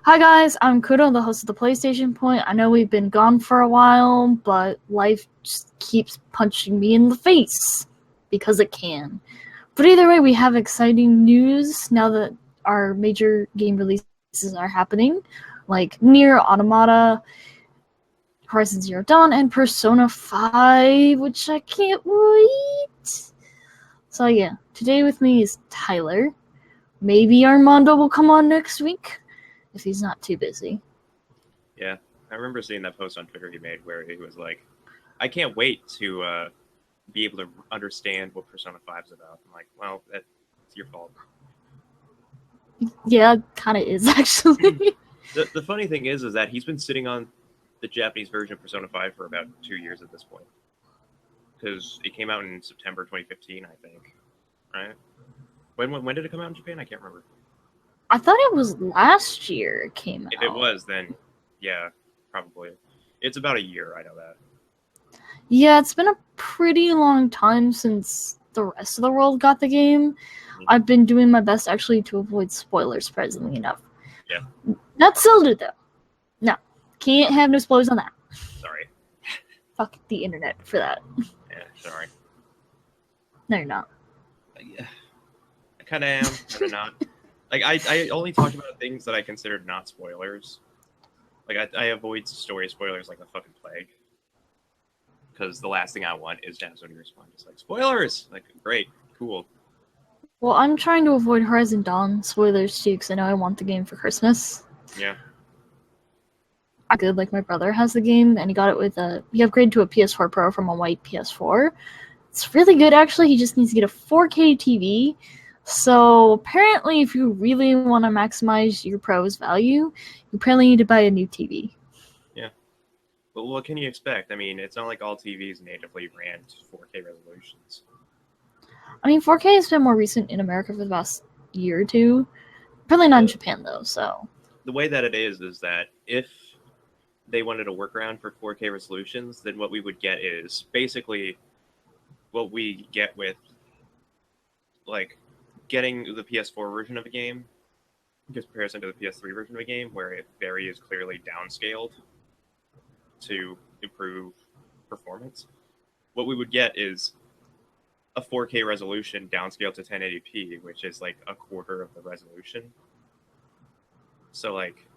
Hi guys, I'm Kuro, the host of the PlayStation Point. I know we've been gone for a while, but life just keeps punching me in the face because it can. But either way, we have exciting news now that our major game releases are happening, like Neir Automata, Horizon Zero Dawn, and Persona 5, which I can't wait. So yeah, today with me is Tyler. Maybe Armando will come on next week if he's not too busy. Yeah, I remember seeing that post on Twitter he made where he was like, "I can't wait to be able to understand what Persona 5 is about." I'm like, "Well, that's your fault." Yeah, kind of is actually. The funny thing is that he's been sitting on the Japanese version of Persona 5 for about 2 years at this point, because it came out in September 2015, I think. Right? When did it come out in Japan? I can't remember. I thought it was last year it came out. If it was, then yeah, probably. It's about a year. I know that. Yeah, it's been a pretty long time since the rest of the world got the game. Mm-hmm. I've been doing my best actually to avoid spoilers, surprisingly enough. Yeah. Not Zelda though. No, can't have no spoilers on that. Sorry. Fuck the internet for that. Yeah, sorry. No, you're not. Yeah, I kind of am, kind of not. Like, I only talk about things that I considered not spoilers. Like, I avoid story spoilers like the fucking plague. Because the last thing I want is to have somebody respond just like, spoilers! Like, great, cool. Well, I'm trying to avoid Horizon Dawn spoilers too, because I know I want the game for Christmas. Yeah. I good, like my brother has the game, and he got it with he upgraded to a PS4 Pro from a white PS4. It's really good, actually. He just needs to get a 4K TV. So apparently, if you really want to maximize your Pro's value, you probably need to buy a new TV. Yeah. But what can you expect? I mean, it's not like all TVs natively ran 4K resolutions. I mean, 4K has been more recent in America for the past year or two. Probably not in Japan, though, so. The way that it is that if they wanted a workaround for 4K resolutions, then what we would get is basically what we get with, like, getting the PS4 version of a game in comparison to the PS3 version of a game, where it very is clearly downscaled to improve performance. What we would get is a 4K resolution downscaled to 1080p, which is like a quarter of the resolution. So, like,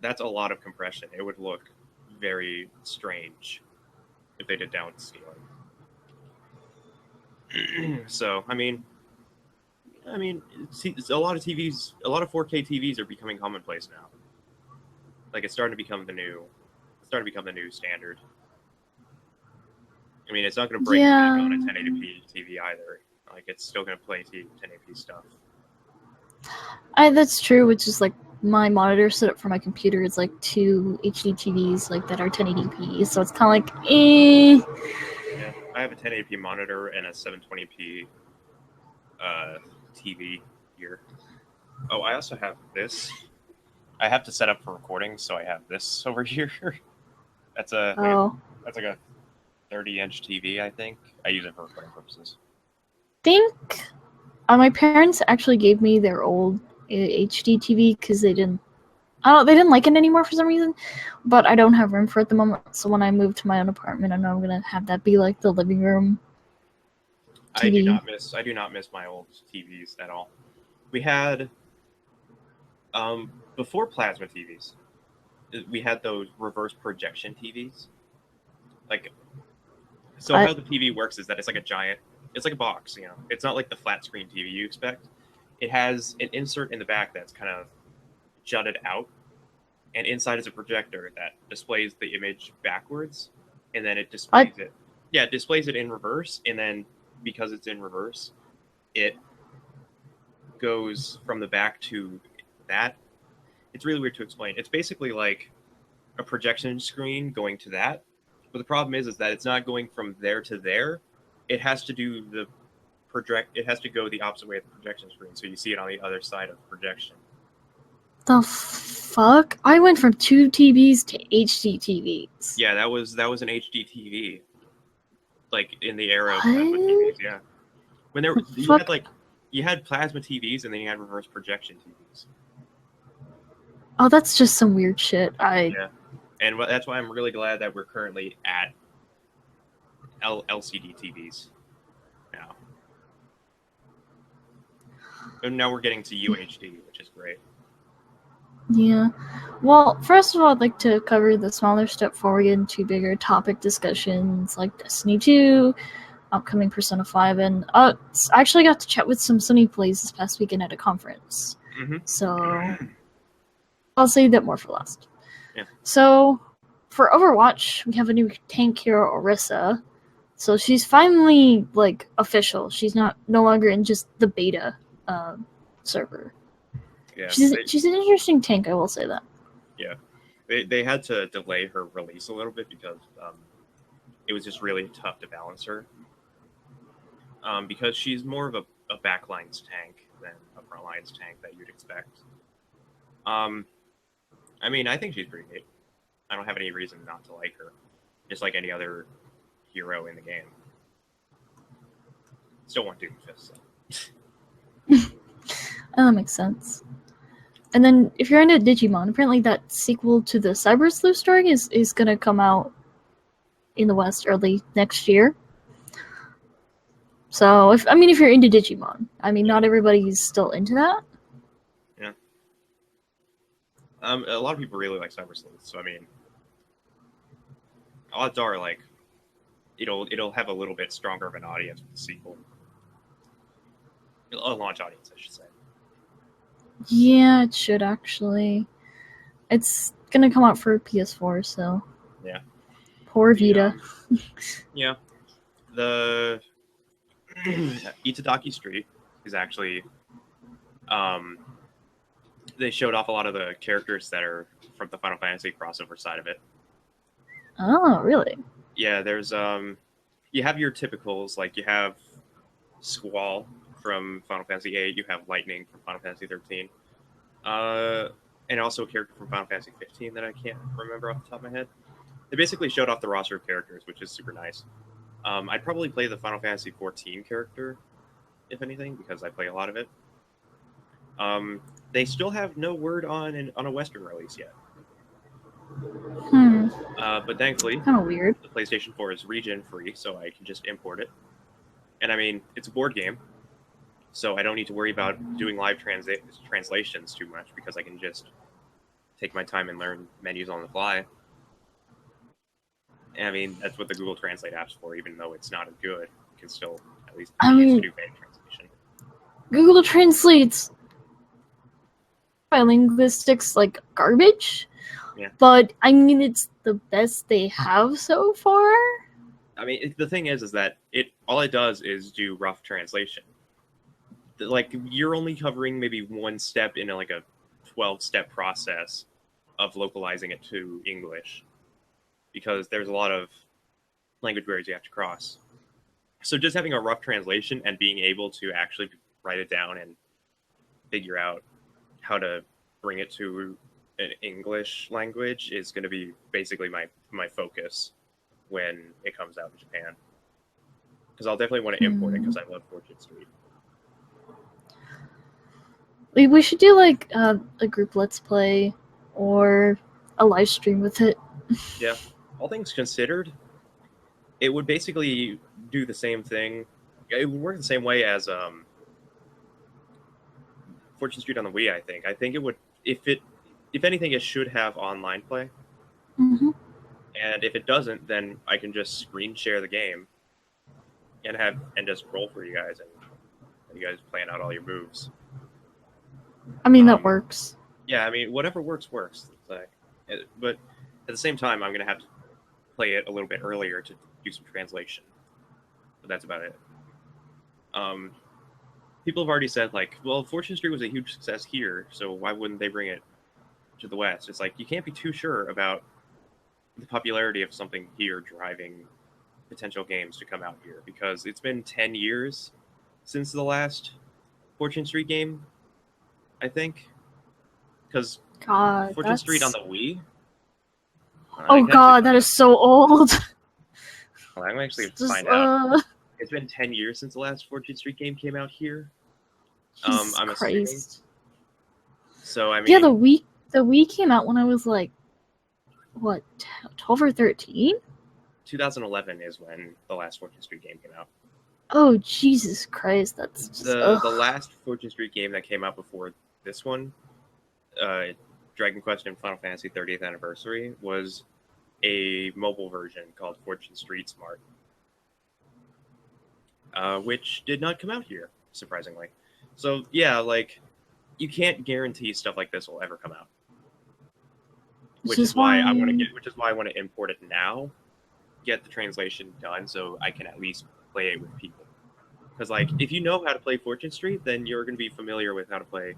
that's a lot of compression. It would look very strange if they did downscaling. So, I mean, a lot of TVs, a lot of 4K TVs are becoming commonplace now. Like, it's starting to become the new standard. I mean, it's not going to break on a 1080p TV either. Like, it's still going to play 1080p stuff. That's true, which is like my monitor set up for my computer is like two HD TVs like that are 1080p, so it's kind of like, eh. Yeah, I have a 1080p monitor and a 720p TV here. Oh, I also have this. I have to set up for recording, so I have this over here. That's like a 30-inch TV, I think. I use it for recording purposes. Think my parents actually gave me their old HD TV because they didn't like it anymore for some reason, but I don't have room for it at the moment. So when I move to my own apartment, I know I'm gonna have that be like the living room TV. I do not miss my old TVs at all. We had before plasma TVs, we had those reverse projection TVs. Like, so how the TV works is that it's like a box, you know. It's not like the flat screen TV you expect. It has an insert in the back that's kind of jutted out, and inside is a projector that displays the image backwards, and then it displays it. Yeah, it displays it in reverse, and then because it's in reverse, it goes from the back to that. It's really weird to explain. It's basically like a projection screen going to that, but the problem is that it's not going from there to there. It has to do It has to go the opposite way of the projection screen, so you see it on the other side of projection. The fuck? I went from two TVs to HD TVs. Yeah, that was an HD TV. Like, in the era of plasma TVs, yeah. When you had plasma TVs and then you had reverse projection TVs. Oh, that's just some weird shit. Yeah, and that's why I'm really glad that we're currently at LCD TVs now. And now we're getting to UHD, which is great. Yeah. Well, first of all, I'd like to cover the smaller stuff before we get into bigger topic discussions like Destiny 2, upcoming Persona 5, and I actually got to chat with some Sony plays this past weekend at a conference. Mm-hmm. So I'll save that more for last. Yeah. So for Overwatch, we have a new tank hero, Orisa. So she's finally like official. She's no longer in just the beta server. Yeah, She's an interesting tank, I will say that. Yeah, they had to delay her release a little bit because it was just really tough to balance her. Because she's more of a backlines tank than a frontlines tank that you'd expect. I mean, I think she's pretty neat. I don't have any reason not to like her, just like any other hero in the game. Still want Doomfist. So. That makes sense. And then, if you're into Digimon, apparently that sequel to the Cyber Sleuth story is going to come out in the West early next year. So, if you're into Digimon, not everybody's still into that. Yeah. A lot of people really like Cyber Sleuth, so odds are like it'll have a little bit stronger of an audience with the sequel. A launch audience, I should say. Yeah, it should actually. It's gonna come out for PS4, so. Yeah. Poor Vita. Yeah. The Itadaki Street is actually. They showed off a lot of the characters that are from the Final Fantasy crossover side of it. Oh, really? Yeah, there's you have your typicals, like you have Squall from Final Fantasy VIII, you have Lightning from Final Fantasy 13, and also a character from Final Fantasy 15 that I can't remember off the top of my head. They basically showed off the roster of characters, which is super nice. I'd probably play the Final Fantasy 14 character, if anything, because I play a lot of it. They still have no word on a Western release yet. But thankfully, kind of weird. The PlayStation 4 is region free, so I can just import it. And it's a board game, so I don't need to worry about doing live translations too much because I can just take my time and learn menus on the fly. And that's what the Google Translate app's for, even though it's not as good. It can still at least do bad translation. Google Translate's linguistics like garbage. Yeah. But it's the best they have so far. The thing is that all it does is do rough translation. Like, you're only covering maybe one step in a 12-step process of localizing it to English, because there's a lot of language barriers you have to cross. So just having a rough translation and being able to actually write it down and figure out how to bring it to an English language is going to be basically my focus when it comes out in Japan. Because I'll definitely want to import it because I love Fortune Street. We should do a group let's play or a live stream with it. Yeah. All things considered, it would basically do the same thing. It would work the same way as Fortune Street on the Wii, I think. I think it would, if anything, it should have online play. Mm-hmm. And if it doesn't, then I can just screen share the game and just roll for you guys, and you guys plan out all your moves. That works. Yeah, whatever works. But at the same time, I'm going to have to play it a little bit earlier to do some translation. But that's about it. People have already said, well, Fortune Street was a huge success here, so why wouldn't they bring it to the West? It's you can't be too sure about the popularity of something here driving potential games to come out here, because it's been 10 years since the last Fortune Street game, I think. Because Fortune Street on the Wii. Oh god, that is so old. Well, I'm actually find out. It's been 10 years since the last Fortune Street game came out here. I'm assuming. So yeah, the Wii The Wii came out when I was like, what, 12 or 13? 2011 is when the last Fortune Street game came out. Oh, Jesus Christ, that's just... The last Fortune Street game that came out before this one, Dragon Quest and Final Fantasy 30th Anniversary, was a mobile version called Fortune Street Smart, which did not come out here, surprisingly. So yeah, like, you can't guarantee stuff like this will ever come out. Which is why I want to import it now, get the translation done, so I can at least play it with people. Because, like, if you know how to play Fortune Street, then you're going to be familiar with how to play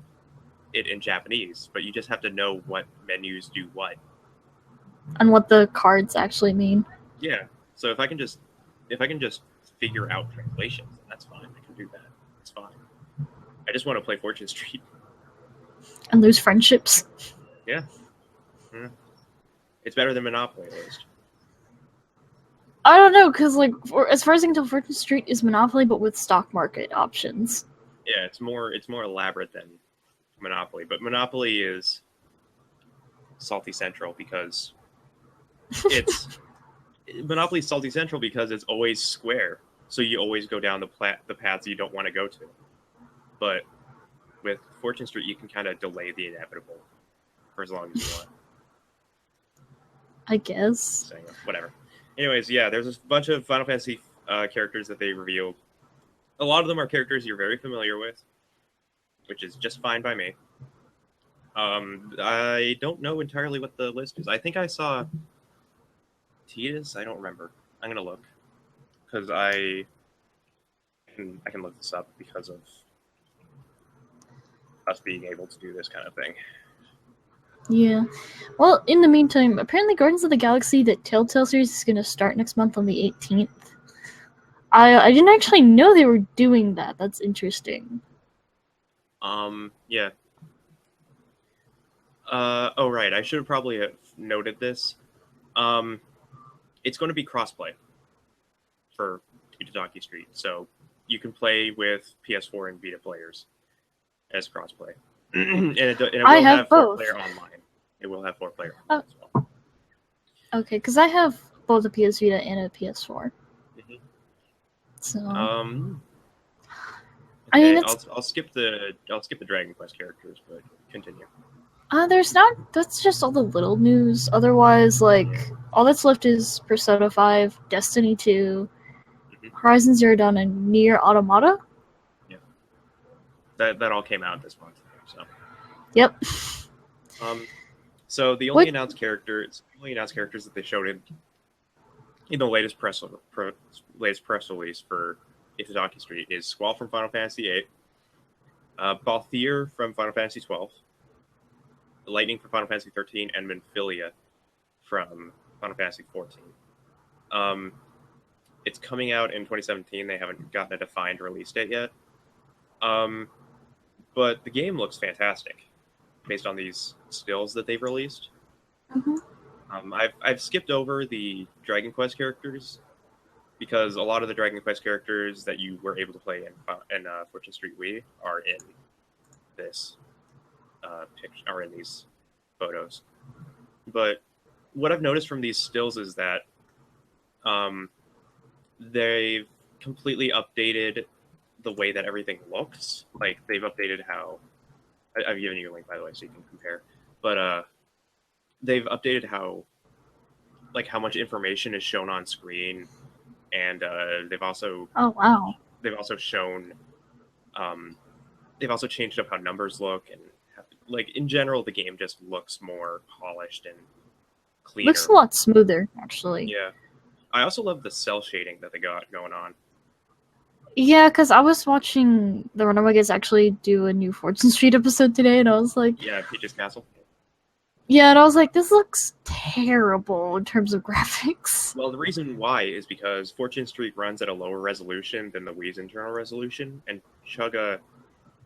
it in Japanese. But you just have to know what menus do what, and what the cards actually mean. Yeah. So if I can just figure out translations, then that's fine. I can do that. It's fine. I just want to play Fortune Street. And lose friendships. Yeah. It's better than Monopoly, at least. I don't know, because, like, as far as I can tell, Fortune Street is Monopoly, but with stock market options. Yeah, it's more elaborate than Monopoly, but Monopoly is Salty Central because it's Monopoly's Salty Central because it's always square, so you always go down the paths you don't want to go to. But with Fortune Street, you can kind of delay the inevitable for as long as you want. I guess. So, whatever. Anyways, yeah, there's a bunch of Final Fantasy characters that they revealed. A lot of them are characters you're very familiar with, which is just fine by me. I don't know entirely what the list is. I think I saw Tidus. I don't remember. I'm gonna look because I can look this up because of us being able to do this kind of thing. Yeah. Well, in the meantime, apparently Guardians of the Galaxy, the Telltale series, is going to start next month on the 18th. I didn't actually know they were doing that. That's interesting. Yeah. Oh, right. I should have probably have noted this. It's going to be crossplay for Itadaki Street, so you can play with PS4 and Vita players as crossplay. And it will have both. 4-player online. It will have 4-player online as well. Okay, because I have both a PS Vita and a PS4. Mm-hmm. So. Okay, I mean, I'll skip the Dragon Quest characters, but continue. There's not. That's just all the little news. Otherwise, like, all that's left is Persona 5, Destiny 2, Horizon Zero Dawn, and Neir Automata. Yeah, that all came out this month. So. Yep. So the only announced characters that they showed in the latest press release for Itadaki Street is Squall from Final Fantasy VIII, Balthier from Final Fantasy XII, Lightning from Final Fantasy XIII, and Minfilia from Final Fantasy XIV. It's coming out in 2017. They haven't gotten a defined release date yet. But the game looks fantastic based on these stills that they've released. Mm-hmm. I've skipped over the Dragon Quest characters because a lot of the Dragon Quest characters that you were able to play in Fortune Street Wii are in this picture, are in these photos. But what I've noticed from these stills is that they've completely updated the way that everything looks. Like, they've updated how... I've given you a link, by the way, so you can compare. But they've updated how much information is shown on screen, and they've also... Oh, wow. They've also shown... they've also changed up how numbers look, and like, in general, the game just looks more polished and cleaner. Looks a lot smoother, actually. Yeah. I also love the cell shading that they got going on. Yeah, because I was watching the Runaways actually do a new Fortune Street episode today, and I was like... Yeah, Peach's Castle. Yeah, and I was like, this looks terrible in terms of graphics. Well, the reason why is because Fortune Street runs at a lower resolution than the Wii's internal resolution, and Chugga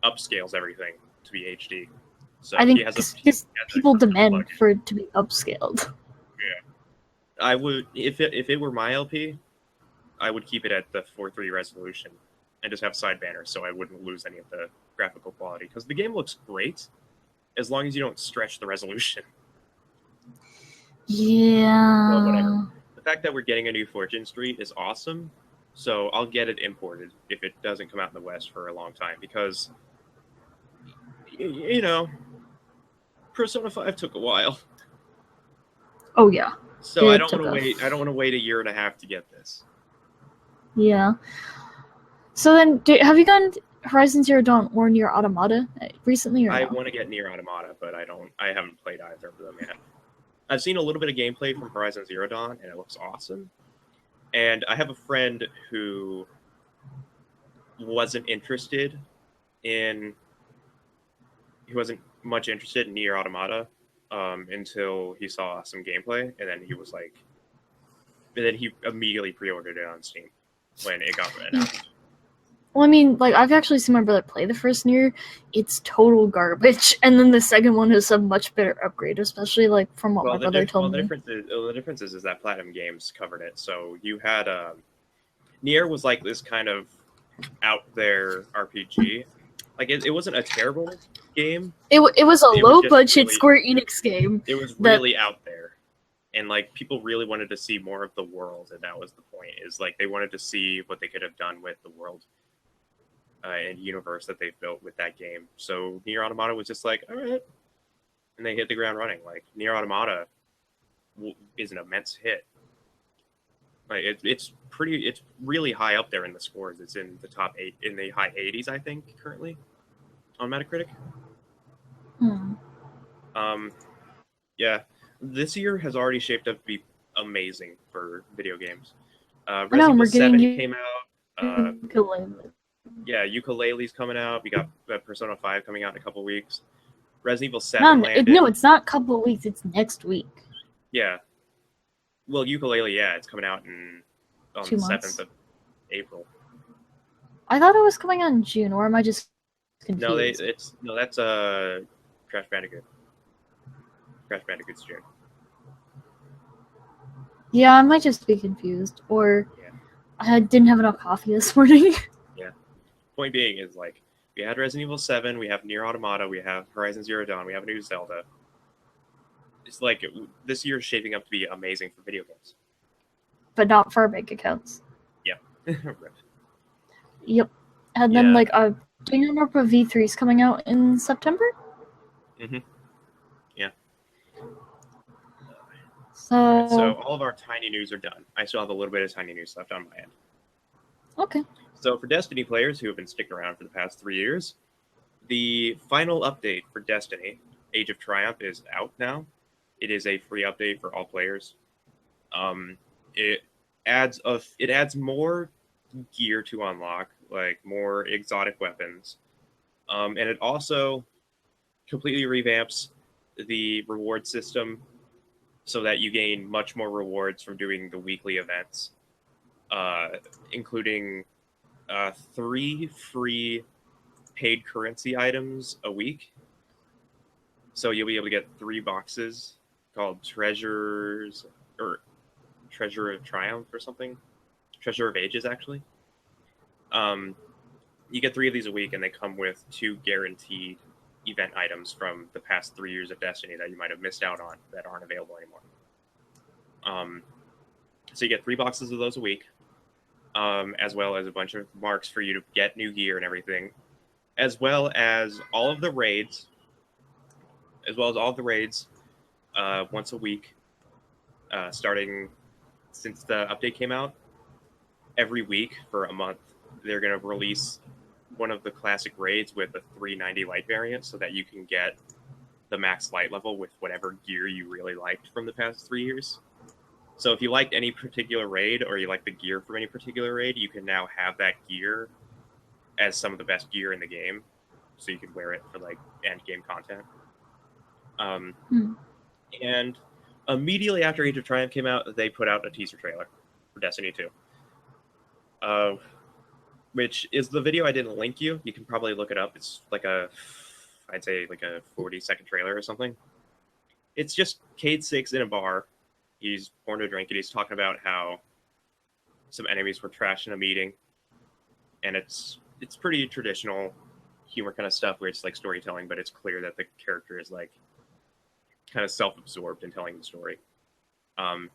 upscales everything to be HD. So I think because people demand for it to be upscaled. Yeah. I would, if it were my LP, I would keep it at the 4:3 resolution and just have side banners so I wouldn't lose any of the graphical quality, because the game looks great, as long as you don't stretch the resolution. Yeah. But whatever. The fact that we're getting a new Fortune Street is awesome. So I'll get it imported if it doesn't come out in the West for a long time, because you know, Persona 5 took a while. Oh yeah. So I It don't want took to a wait. I don't want to wait a year and a half to get this. Yeah. So then, have you gotten Horizon Zero Dawn or Near Automata recently, or I no? want to get Near Automata, but I haven't played either of them yet. I've seen a little bit of gameplay from Horizon Zero Dawn, and it looks awesome. And I have a friend who wasn't interested in. He wasn't much interested in Near Automata until he saw some gameplay, and then he was like, and then he immediately pre-ordered it on Steam when it got announced. Well, I mean, like, I've actually seen my brother play the first Nier. It's total garbage, and then the second one is a much better upgrade, especially like from what my brother told me. The difference is that Platinum Games covered it. So you had Nier was like this kind of out there RPG. Like it wasn't a terrible game. It was a It was low just budget really, Square Enix game. it was that really out there, and like people really wanted to see more of the world, and that was the point. Is like they wanted to see what they could have done with the world and universe that they've built with that game. So Nier Automata was just like, all right, and they hit the ground running. Like Nier Automata is an immense hit. Like it's really high up there in the scores. It's in the top 8, in the high 80s, I think, currently on Metacritic. Hmm. Yeah, this year has already shaped up to be amazing for video games. I know, Resident Evil we're getting 7 came out. Ukulele. Yeah, Ukulele's coming out. We got Persona 5 coming out in a couple weeks. Resident Evil 7 landed. No, it's not a couple of weeks. It's next week. Yeah. Well, Ukulele, yeah, it's coming out on 2 the months. 7th of April. I thought it was coming out in June, or am I just confused? That's Crash Bandicoot. Crash Bandicoot's June. Yeah, I might just be confused, or Yeah. I didn't have enough coffee this morning. Yeah. Point being is like we had Resident Evil 7, we have Nier Automata, we have Horizon Zero Dawn, we have a new Zelda. It's like this year is shaping up to be amazing for video games. But not for our bank accounts. Yeah. Yep. And then do you know V3 is coming out in September? Mm-hmm. Yeah. So all of our tiny news are done. I still have a little bit of tiny news left on my end. Okay. So for Destiny players who have been sticking around for the past 3 years, the final update for Destiny, Age of Triumph, is out now. It is a free update for all players. It adds more gear to unlock, like more exotic weapons, and it also completely revamps the reward system so that you gain much more rewards from doing the weekly events, including 3 free paid currency items a week. So you'll be able to get 3 boxes called Treasures, or Treasure of Triumph or something. Treasure of Ages, actually. You get 3 of these a week, and they come with 2 guaranteed event items from the past 3 years of Destiny that you might have missed out on that aren't available anymore. So you get 3 boxes of those a week, as well as a bunch of marks for you to get new gear and everything, as well as all of the raids, once a week, starting since the update came out. Every week for a month, they're going to release one of the classic raids with a 390 light variant so that you can get the max light level with whatever gear you really liked from the past 3 years. So if you liked any particular raid, or you like the gear from any particular raid, you can now have that gear as some of the best gear in the game, so you can wear it for like end game content. And immediately after Age of Triumph came out, they put out a teaser trailer for Destiny 2. Which is the video I didn't link you. You can probably look it up. It's like I'd say like a 40-second trailer or something. It's just Cade Six in a bar. He's pouring a drink, and he's talking about how some enemies were trashed in a meeting. And it's pretty traditional humor kind of stuff where it's like storytelling, but it's clear that the character is like kind of self-absorbed in telling the story. Um,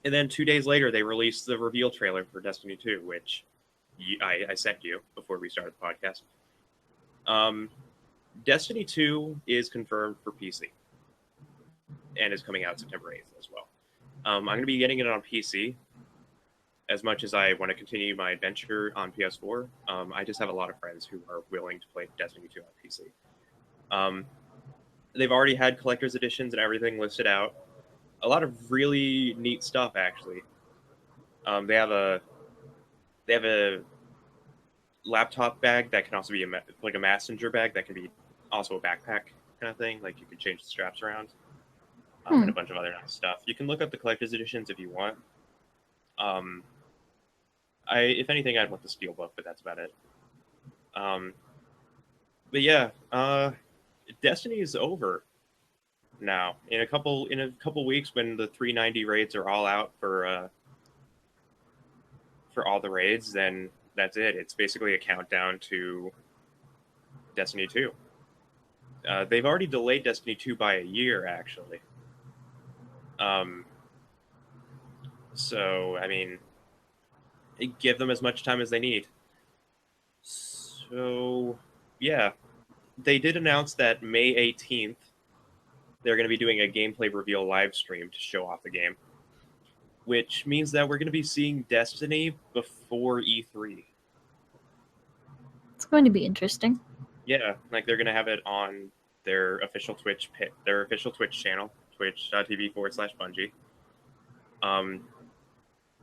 and then 2 days later, they released the reveal trailer for Destiny 2, which I sent you before we started the podcast. Destiny 2 is confirmed for PC and is coming out September 8th as well. I'm going to be getting it on PC as much as I want to continue my adventure on PS4. I just have a lot of friends who are willing to play Destiny 2 on PC. They've already had collector's editions and everything listed out. A lot of really neat stuff, actually. They have a laptop bag that can also be like a messenger bag that can be also a backpack kind of thing. Like you can change the straps around, and a bunch of other nice stuff. You can look up the collector's editions if you want. If anything, I'd want the steelbook, but that's about it. But yeah, Destiny is over now. In a couple weeks, when the 390 raids are all out for all the raids, then that's it. It's basically a countdown to Destiny 2. They've already delayed Destiny 2 by a year, actually. So, I mean, give them as much time as they need. So, yeah. They did announce that May 18th, they're going to be doing a gameplay reveal live stream to show off the game, which means that we're going to be seeing Destiny before E3. It's going to be interesting. Yeah, like they're going to have it on their official Twitch channel, twitch.tv/Bungie.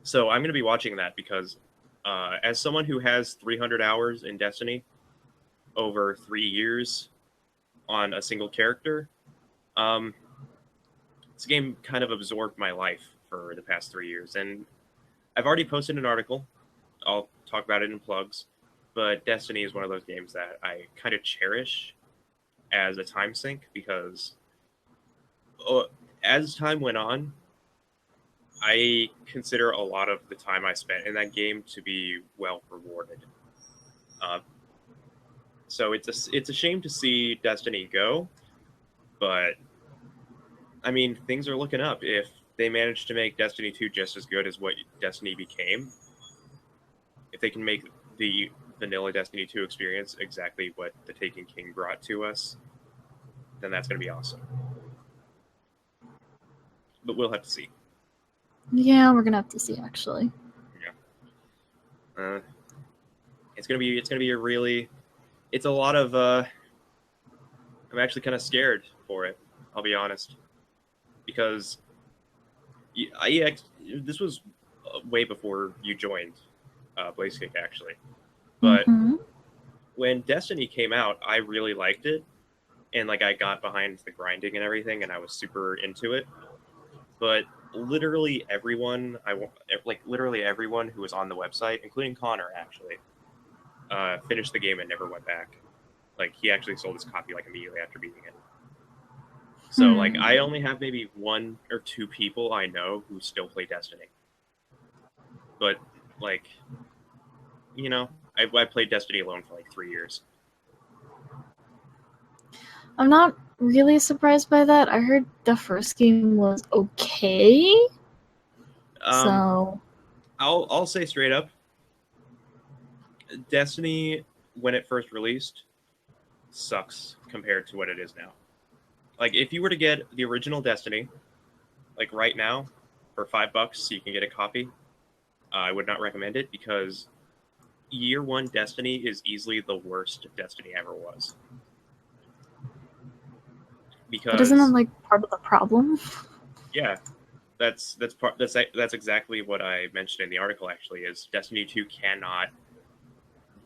So I'm going to be watching that because as someone who has 300 hours in Destiny over 3 years on a single character, this game kind of absorbed my life for the past 3 years. And I've already posted an article. I'll talk about it in plugs. But Destiny is one of those games that I kind of cherish as a time sink because as time went on, I consider a lot of the time I spent in that game to be well rewarded. So it's a shame to see Destiny go, but I mean things are looking up. If they manage to make Destiny 2 just as good as what Destiny became, if they can make the vanilla Destiny 2 experience exactly what The Taken King brought to us, then that's going to be awesome. But we'll have to see. Yeah, we're gonna have to see actually. Yeah. It's gonna be a really. It's a lot of. I'm actually kind of scared for it. I'll be honest, because this was way before you joined BlazeKick actually, but when Destiny came out, I really liked it, and like I got behind the grinding and everything, and I was super into it. But literally everyone who was on the website, including Connor, actually finished the game and never went back. Like he actually sold his copy like immediately after beating it. So like I only have maybe 1 or 2 people I know who still play Destiny. But like, you know, I played Destiny alone for like 3 years. I'm not really surprised by that. I heard the first game was okay. So I'll say straight up, Destiny when it first released sucks compared to what it is now. Like if you were to get the original Destiny, like right now, for $5 you can get a copy. I would not recommend it because year 1 Destiny is easily the worst Destiny ever was. Because but isn't that like part of the problem? Yeah, that's exactly what I mentioned in the article. Actually, is Destiny 2 cannot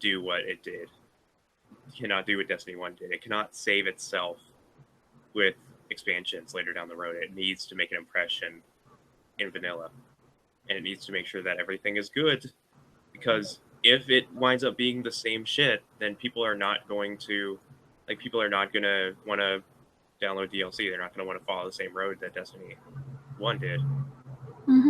do what it did. It cannot do what Destiny 1 did. It cannot save itself with expansions later down the road. It needs to make an impression in vanilla, and it needs to make sure that everything is good. Because if it winds up being the same shit, then people are not going to want to download DLC. They're not going to want to follow the same road that Destiny 1 did.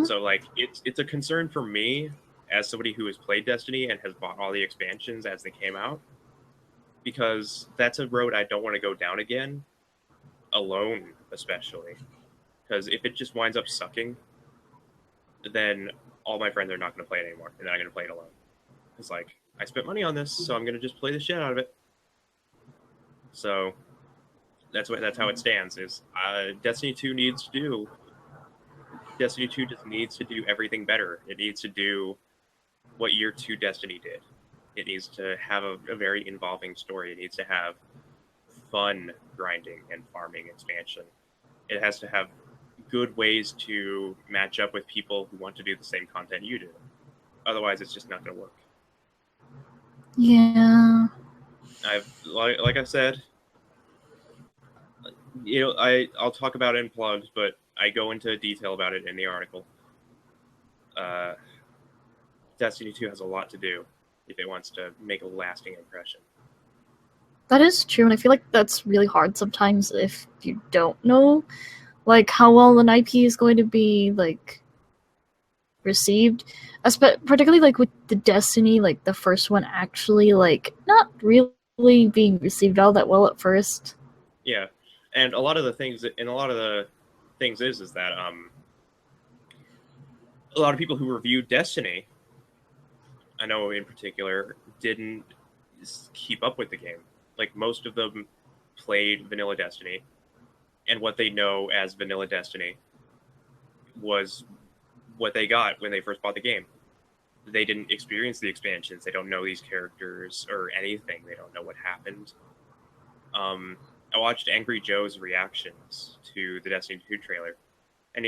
So like it's a concern for me as somebody who has played Destiny and has bought all the expansions as they came out, because that's a road I don't want to go down again, alone especially. Because if it just winds up sucking, then all my friends are not going to play it anymore, and then I'm going to play it alone. It's like, I spent money on this, so I'm going to just play the shit out of it. So that's how it stands. Is Destiny 2 needs to do. Destiny 2 just needs to do everything better. It needs to do what Year 2 Destiny did. It needs to have a very involving story. It needs to have fun grinding and farming expansion. It has to have good ways to match up with people who want to do the same content you do. Otherwise, it's just not going to work. Yeah. Like I said, I'll talk about it in plugs, but I go into detail about it in the article. Destiny 2 has a lot to do if it wants to make a lasting impression. That is true, and I feel like that's really hard sometimes if you don't know, like, how well an IP is going to be, like, received. Particularly, like, with the Destiny, like, the first one actually, like, not really being received all that well at first. Yeah, and a lot of the things is that a lot of people who reviewed Destiny, I know in particular, didn't keep up with the game. Like, most of them played vanilla Destiny, and what they know as vanilla Destiny was what they got when they first bought the game. They didn't experience the expansions. They don't know these characters or anything. They don't know what happened. I watched Angry Joe's reactions to the Destiny 2 trailer, and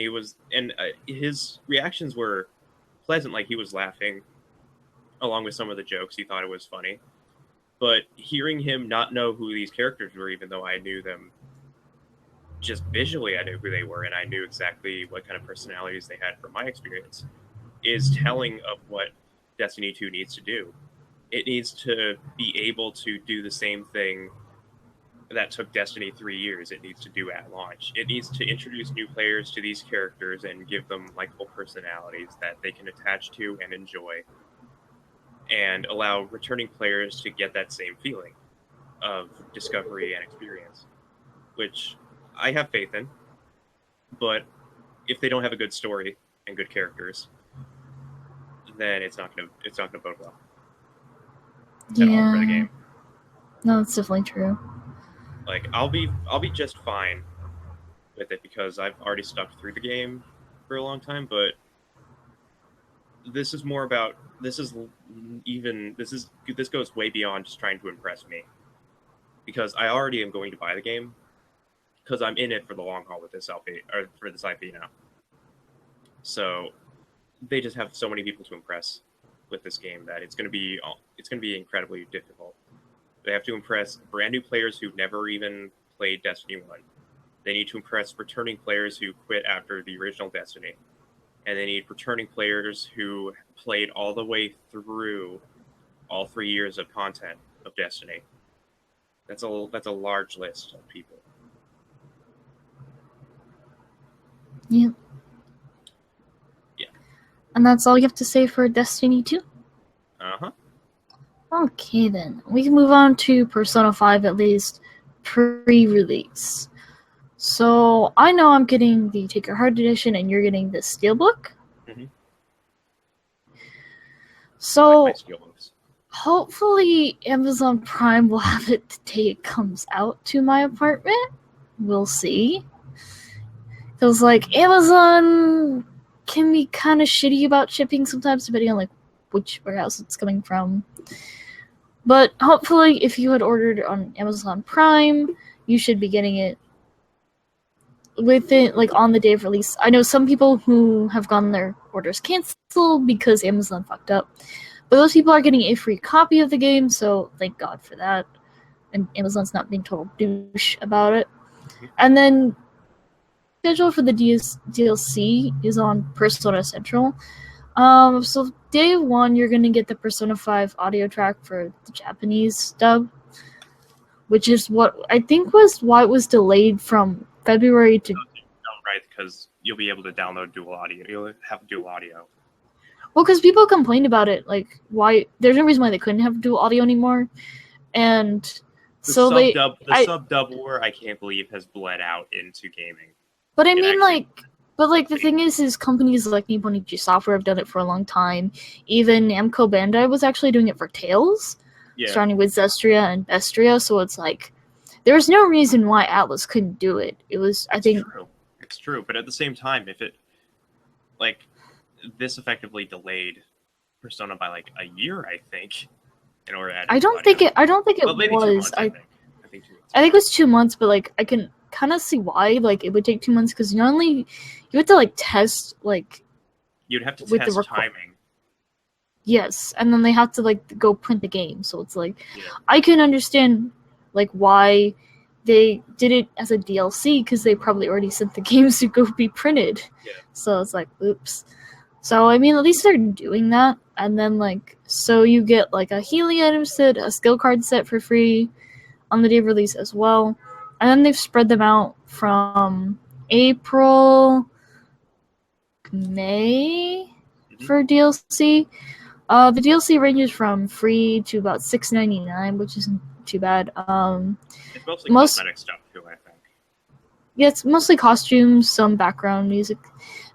his reactions were pleasant. Like, he was laughing along with some of the jokes. He thought it was funny. But hearing him not know who these characters were, even though I knew them, just visually I knew who they were, and I knew exactly what kind of personalities they had from my experience, is telling of what Destiny 2 needs to do. It needs to be able to do the same thing that took Destiny 3 years. It needs to do at launch. It needs to introduce new players to these characters and give them likable personalities that they can attach to and enjoy, and allow returning players to get that same feeling of discovery and experience, which I have faith in. But if they don't have a good story and good characters, then it's not gonna bode well at all for the game. No, that's definitely true. Like, I'll be just fine with it because I've already stuck through the game for a long time. But this goes way beyond just trying to impress me, because I already am going to buy the game because I'm in it for the long haul with this IP now. So they just have so many people to impress with this game that it's going to be incredibly difficult. They have to impress brand new players who've never even played Destiny 1. They need to impress returning players who quit after the original Destiny. And they need returning players who played all the way through all 3 years of content of Destiny. That's a large list of people. Yeah. Yeah. And that's all you have to say for Destiny 2? Uh-huh. Okay, then. We can move on to Persona 5, at least pre-release. So, I know I'm getting the Take Your Heart edition, and you're getting the Steelbook. Mm-hmm. So, my Steelbooks. Hopefully Amazon Prime will have it the day it comes out to my apartment. We'll see. Feels like Amazon can be kind of shitty about shipping sometimes, depending on, like, which warehouse it's coming from. But hopefully, if you had ordered on Amazon Prime, you should be getting it within, like, on the day of release. I know some people who have gotten their orders canceled because Amazon fucked up, but those people are getting a free copy of the game, so thank God for that. And Amazon's not being total douche about it. And then schedule for the DLC is on Persona Central. So day one, you're gonna get the Persona 5 audio track for the Japanese dub, which is what I think was why it was delayed from February to. Right, because you'll be able to download dual audio. You'll have dual audio. Well, because people complained about it, like, why there's no reason why they couldn't have dual audio anymore, and So they, sub dub war, I can't believe has bled out into gaming. But I mean, the thing is companies like Nippon Ichi Software have done it for a long time. Even Namco Bandai was actually doing it for Tales, starting with Zestria and Bestria. So it's like, there was no reason why Atlas couldn't do it. It was, It's true, but at the same time, if it, like, this effectively delayed Persona by like a year, I think, in order to add. I don't think it well, maybe was. 2 months, I think 2 months. I think it was 2 months, but like I can kind of see why like it would take 2 months because not only you have to like test like you'd have to test timing. Yes, and then they have to like go print the game, so it's like I can understand like why they did it as a DLC because they probably already sent the games to go be printed. Yeah. So it's like oops. So I mean at least they're doing that, and then like so you get like a Healy item set, a skill card set for free on the day of release as well. And then they've spread them out from April, May for DLC. The DLC ranges from free to about $6.99, which isn't too bad. It's mostly cosmetic stuff too, I think. Yeah, it's mostly costumes, some background music,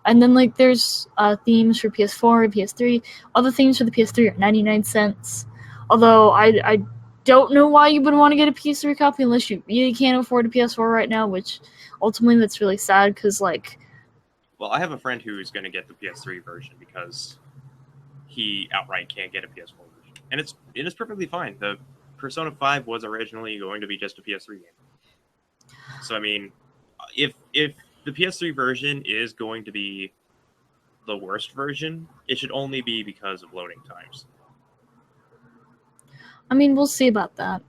and then like there's themes for PS4 and PS3. All the themes for the PS3 are 99 cents. Although I don't know why you would want to get a PS3 copy unless you really can't afford a PS4 right now, which ultimately that's really sad because like. Well, I have a friend who's going to get the PS3 version because he outright can't get a PS4 version, and it is perfectly fine. The Persona 5 was originally going to be just a PS3 game, so I mean, if the PS3 version is going to be the worst version, it should only be because of loading times. I mean, we'll see about that.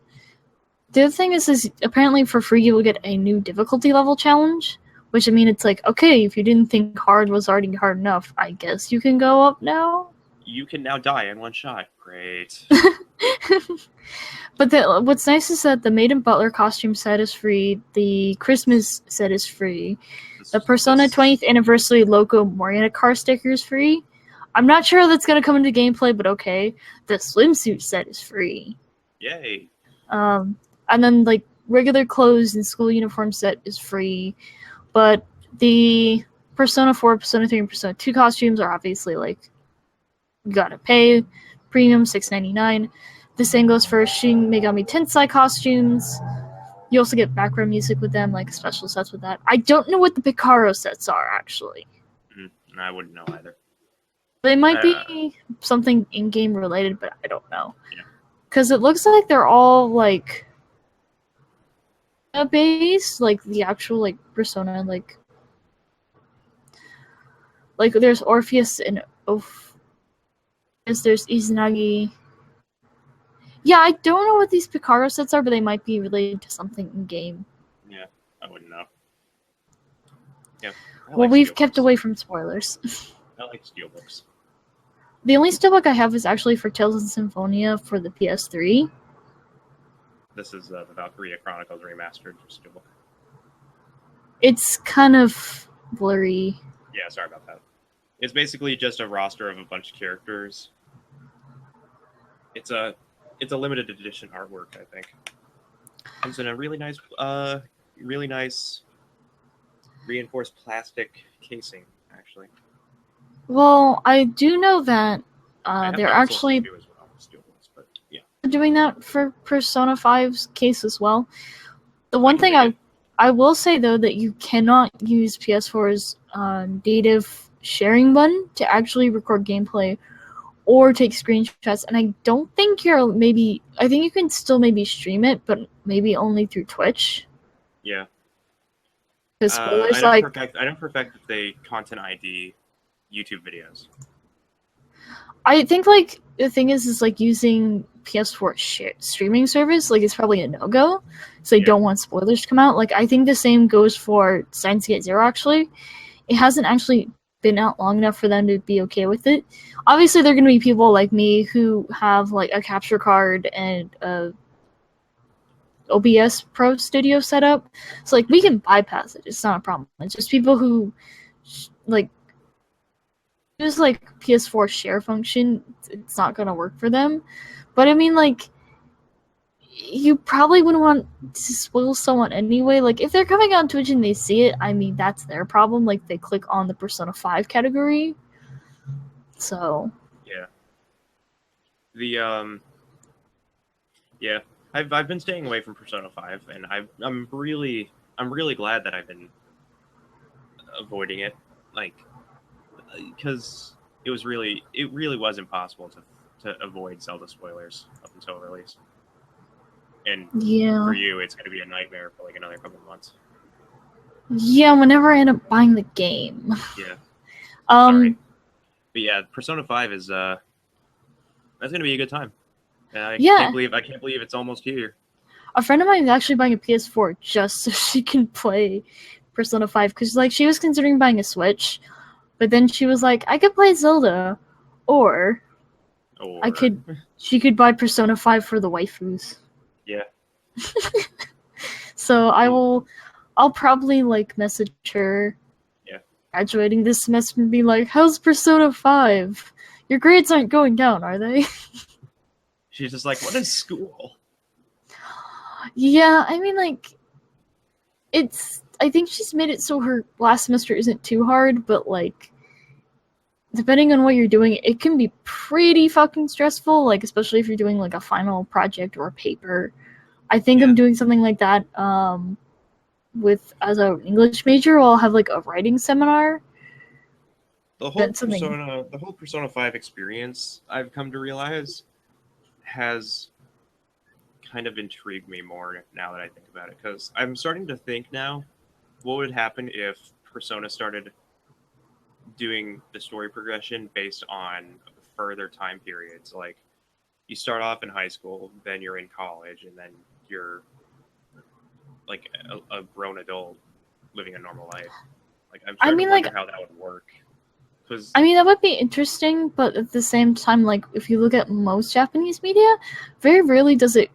The other thing is apparently for free you will get a new difficulty level challenge, which I mean, it's like, okay, if you didn't think hard was already hard enough, I guess you can go up now? You can now die in one shot. Great. But what's nice is that the Maiden Butler costume set is free, the Christmas set is free, the Persona 20th Anniversary Loco Morena car sticker is free. I'm not sure how that's going to come into gameplay, but okay. The swimsuit set is free. Yay. And then, like, regular clothes and school uniform set is free. But the Persona 4, Persona 3, and Persona 2 costumes are obviously, like, you gotta pay. Premium, $6.99. The same goes for Shin Megami Tensei costumes. You also get background music with them, like special sets with that. I don't know what the Picaro sets are, actually. I wouldn't know either. They might be something in-game related, but I don't know. Because it looks like they're all, like, based, like, the actual, like, Persona, like, there's Orpheus and there's Izanagi. Yeah, I don't know what these Picaro sets are, but they might be related to something in-game. Yeah, I wouldn't know. Yeah. Well, we've kept away from spoilers. I like steelbooks. The only steelbook I have is actually for Tales of Symphonia for the PS3. This is the Valkyria Chronicles Remastered steelbook. It's kind of blurry. Yeah, sorry about that. It's basically just a roster of a bunch of characters. It's a limited edition artwork, I think. Comes in a really nice reinforced plastic casing, actually. Well, I do know that they're actually doing that for Persona 5's case as well. The one thing I will say, though, that you cannot use PS4's native sharing button to actually record gameplay or take screenshots, and I don't think I think you can still maybe stream it, but maybe only through Twitch. Yeah. Because spoilers, I don't perfect that they content ID YouTube videos. I think, like, the thing is like, using PS4 streaming service, like, it's probably a no-go, so they don't want spoilers to come out. Like, I think the same goes for Steins Gate Zero, actually. It hasn't actually been out long enough for them to be okay with it. Obviously, there are going to be people like me who have, like, a capture card and a OBS Pro Studio setup, so, like, we can bypass it. It's not a problem. It's just people who, like, use, like, PS4 share function, it's not gonna work for them. But I mean, like, you probably wouldn't want to spoil someone anyway. Like, if they're coming on Twitch and they see it, I mean, that's their problem. Like, they click on the Persona 5 category. So. Yeah. The yeah, I've been staying away from Persona 5, and I'm really glad that I've been avoiding it, like, because it really was impossible to avoid Zelda spoilers up until release. And Yeah. for you, it's going to be a nightmare for like another couple of months. Yeah, whenever I end up buying the game. Yeah. Sorry. But yeah, Persona 5 is that's going to be a good time. I Yeah. can't believe it's almost here. A friend of mine is actually buying a PS4 just so she can play Persona 5 because like she was considering buying a Switch, but then she was like, I could play Zelda, or she could buy Persona 5 for the waifus. Yeah. So I'll probably like message her. Yeah. Graduating this semester and be like, how's Persona 5? Your grades aren't going down, are they? She's just like, what is school? Yeah, I mean, like, I think she's made it so her last semester isn't too hard, but, like, depending on what you're doing, it can be pretty fucking stressful, like, especially if you're doing, like, a final project or a paper. I think I'm doing something like that, as an English major, I'll have, like, a writing seminar. The whole Persona 5 experience, I've come to realize, has kind of intrigued me more now that I think about it, because I'm starting to think now, what would happen if Persona started doing the story progression based on further time periods? Like, you start off in high school, then you're in college, and then you're like a grown adult living a normal life. Like, I'm starting to wonder how that would work. I mean, that would be interesting, but at the same time, like, if you look at most Japanese media, very rarely does it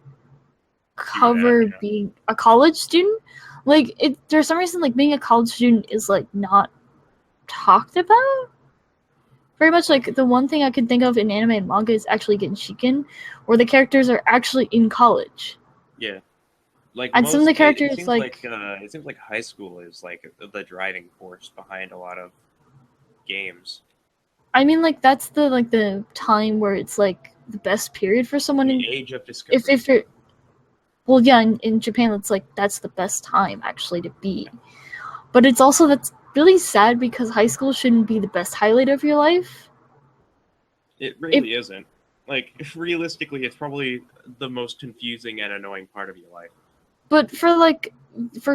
cover being a college student. Like, there's some reason, like, being a college student is, like, not talked about. Very much, like, the one thing I can think of in anime and manga is actually Genshiken, where the characters are actually in college. Yeah. Like, and some of the characters, it seems like high school is, like, the driving force behind a lot of games. I mean, like, that's the time where it's, like, the best period for someone the age of discovery. If you're... Well, yeah, in Japan, it's, like, that's the best time, actually, to be. But it's also, that's really sad because high school shouldn't be the best highlight of your life. It really isn't. Like, realistically, it's probably the most confusing and annoying part of your life. But for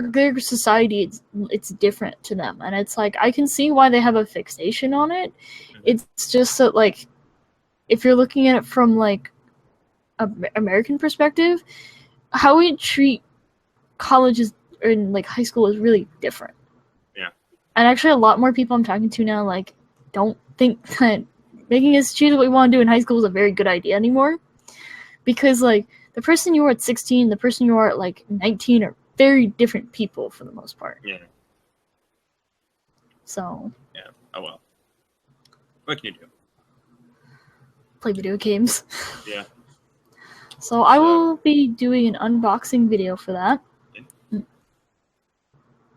their society, it's different to them, and it's like I can see why they have a fixation on it. Mm-hmm. It's just that, like, if you're looking at it from like an American perspective, how we treat colleges and like high school is really different. Yeah. And actually, a lot more people I'm talking to now like don't think that making us choose what we want to do in high school is a very good idea anymore, because like the person you are at 16, the person you are at like 19 are very different people for the most part. Yeah. So. Yeah. Oh well. What can you do? Play video games. Yeah. So I will be doing an unboxing video for that. Yeah.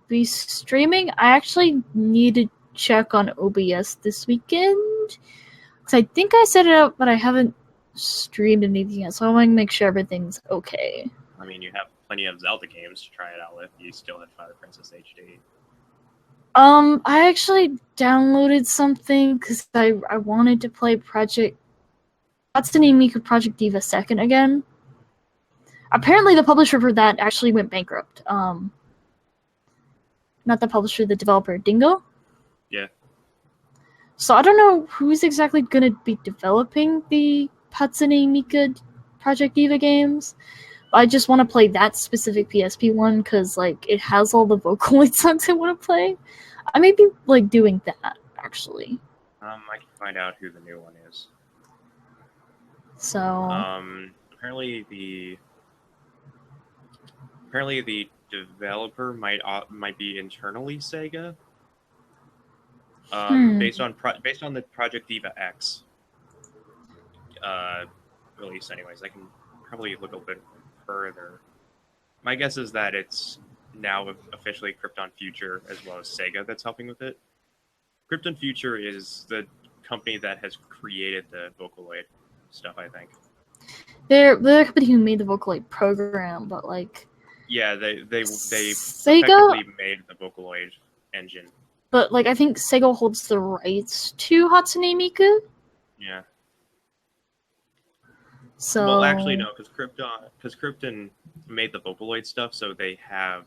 Be streaming. I actually need to check on OBS this weekend, because I think I set it up, but I haven't streamed anything yet, so I want to make sure everything's okay. I mean, you have plenty of Zelda games to try it out with. You still have Twilight Princess HD. I actually downloaded something because I wanted to play Project... What's the name? Project Diva 2nd again. Apparently the publisher for that actually went bankrupt. Not the publisher, the developer, Dingo? Yeah. So I don't know who's exactly going to be developing the Hatsune Miku Project Diva games. I just want to play that specific PSP one because, like, it has all the Vocaloid songs I want to play. I may be, like, doing that, actually. I can find out who the new one is. So... Apparently the developer might be internally Sega. Based on the Project Diva X release, anyways. I can probably look a bit further, my guess is that it's now officially Krypton Future as well as Sega that's helping with it. Krypton Future is the company that has created the Vocaloid stuff, I think. They're the company who made the Vocaloid program, but like Yeah, they Sega, effectively made the Vocaloid engine. but like I think Sega holds the rights to Hatsune Miku. Yeah. So Well, actually, no, because Krypton made the Vocaloid stuff, so they have,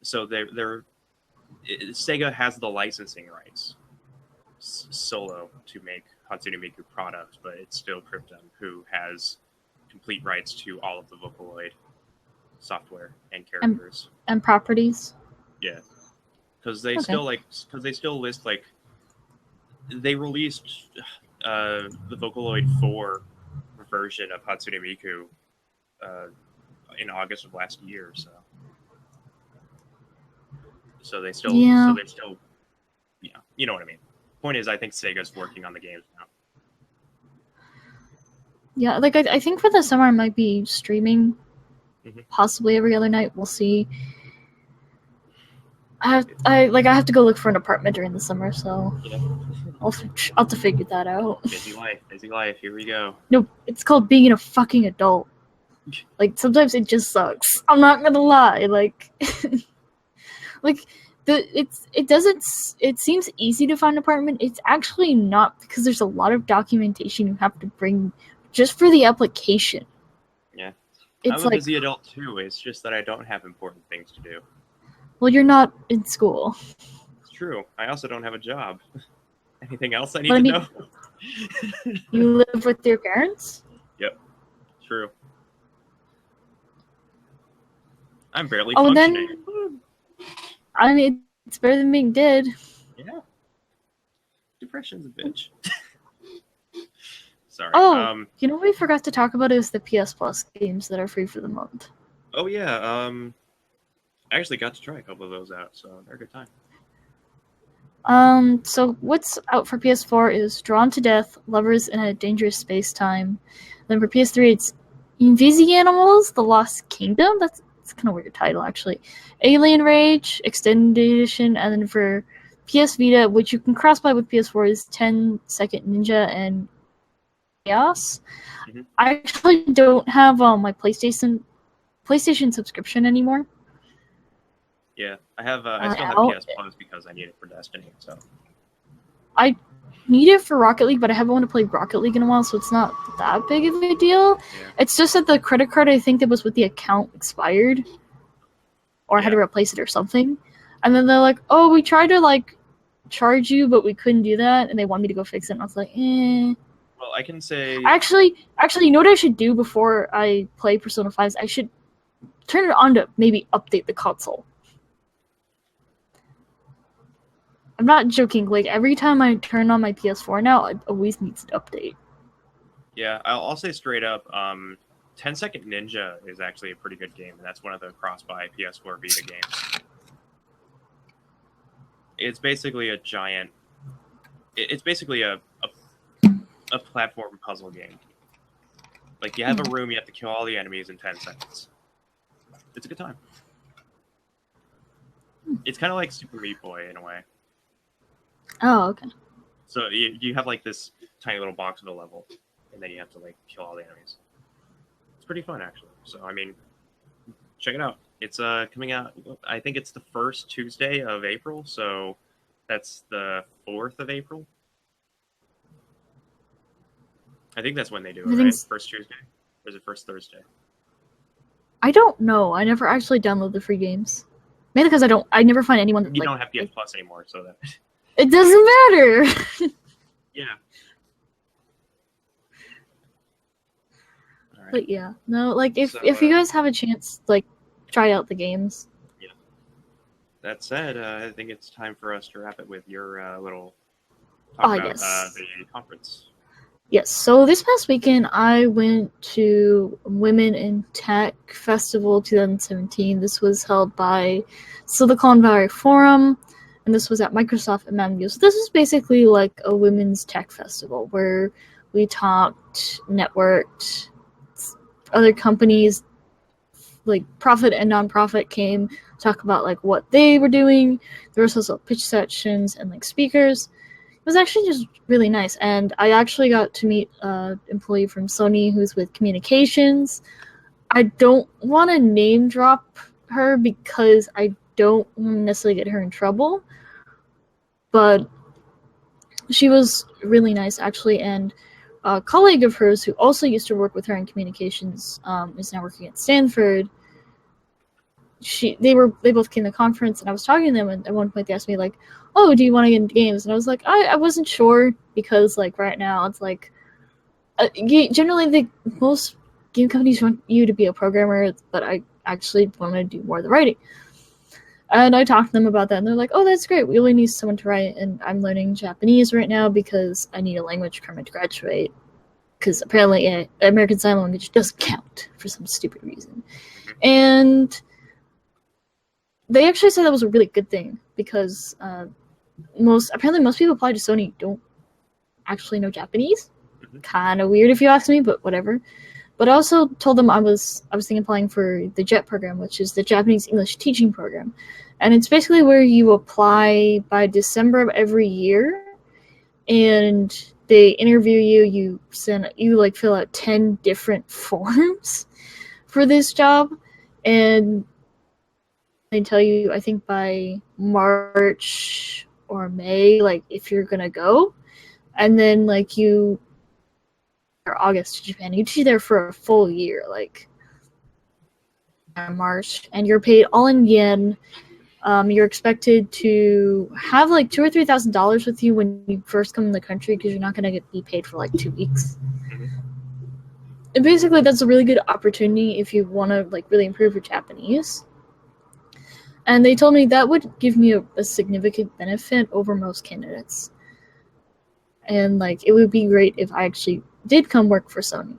so they're Sega has the licensing rights solo to make Hatsune Miku products, but it's still Krypton who has complete rights to all of the Vocaloid software and characters and properties. Yeah, because they still list like they released the Vocaloid 4 version of Hatsune Miku in August of last year, so they still you know what I mean. Point is, I think Sega's working on the games now. Yeah, like I think for the summer I might be streaming, possibly every other night. We'll see. I have to go look for an apartment during the summer, so yeah. I'll have to figure that out. Busy life. Here we go. No, it's called being a fucking adult. Like sometimes it just sucks. I'm not gonna lie. Like, it seems easy to find an apartment. It's actually not, because there's a lot of documentation you have to bring just for the application. Yeah, it's I'm a busy adult too. It's just that I don't have important things to do. Well, you're not in school. It's true. I also don't have a job. Anything else I need to know? You live with your parents? Yep. True. I'm barely functioning. Then, I mean, it's better than being dead. Yeah. Depression's a bitch. Sorry. Oh, you know what we forgot to talk about is the PS Plus games that are free for the month. Oh, yeah. I actually got to try a couple of those out, so they're a good time. So what's out for PS4 is Drawn to Death, Lovers in a Dangerous Space-Time. Then for PS3, it's Invisi-Animals, The Lost Kingdom. That's kind of a weird title, actually. Alien Rage, Extended Edition, and then for PS Vita, which you can cross-buy with PS4, is 10 Second Ninja and Chaos. I actually don't have my PlayStation subscription anymore. Yeah, I have. I still have PS Plus because I need it for Destiny. So I need it for Rocket League, but I haven't wanted to play Rocket League in a while, so it's not that big of a deal. Yeah. It's just that the credit card I think that was with the account expired, or I had to replace it or something. And then they're like, "Oh, we tried to like charge you, but we couldn't do that," and they want me to go fix it. And I was like, "Eh." Well, I can say actually, you know what I should do before I play Persona 5 is I should turn it on to maybe update the console. I'm not joking. Like, every time I turn on my PS4 now, it always needs to update. Yeah, I'll say straight up, 10 Second Ninja is actually a pretty good game, and that's one of the cross-buy PS4 Vita games. It's basically a giant... It's basically a platform puzzle game. Like, you have a room, you have to kill all the enemies in 10 seconds. It's a good time. It's kind of like Super Meat Boy in a way. Oh, okay. So you have like this tiny little box of a level, and then you have to like kill all the enemies. It's pretty fun actually. So I mean, check it out. It's coming out. I think it's the first Tuesday of April. So that's the 4th of April. I think that's when they do it, right? First Tuesday, or is it first Thursday? I don't know. I never actually download the free games, mainly because I never find anyone that you don't have PS Plus anymore, so that. It doesn't matter. Yeah. All right. But yeah, no, like if you guys have a chance, like try out the games. Yeah. That said, I think it's time for us to wrap it with your little talk about the conference. Yes. So this past weekend, I went to Women in Tech Festival 2017. This was held by Silicon Valley Forum. And this was at Microsoft and Mountain View. So this was basically like a women's tech festival where we talked, networked, other companies like profit and nonprofit came talk about like what they were doing. There was also pitch sessions and like speakers. It was actually just really nice, and I actually got to meet an employee from Sony who's with communications. I don't want to name drop her because I don't necessarily get her in trouble, but she was really nice actually, and a colleague of hers who also used to work with her in communications is now working at Stanford. They both came to the conference, and I was talking to them, and at one point they asked me like, "Oh, do you want to get into games?" And I was like, I wasn't sure because like right now it's like generally the most game companies want you to be a programmer, but I actually want to do more of the writing. And I talked to them about that, and they're like, "Oh, that's great. We only need someone to write." And I'm learning Japanese right now because I need a language permit to graduate. Because apparently, American Sign Language doesn't count for some stupid reason. And they actually said that was a really good thing because most people applied to Sony don't actually know Japanese. Kind of weird if you ask me, but whatever. But I also told them I was thinking applying for the JET program, which is the Japanese English Teaching Program, and it's basically where you apply by December of every year, and they interview you. You like fill out 10 different forms for this job, and they tell you I think by March or May, like if you're gonna go, and then like you or August to Japan. You'd be there for a full year, like March, and you're paid all in yen. You're expected to have like $2,000 or $3,000 with you when you first come in the country because you're not going to be paid for like 2 weeks. And basically, that's a really good opportunity if you want to like really improve your Japanese. And they told me that would give me a significant benefit over most candidates. And like it would be great if I actually did come work for Sony.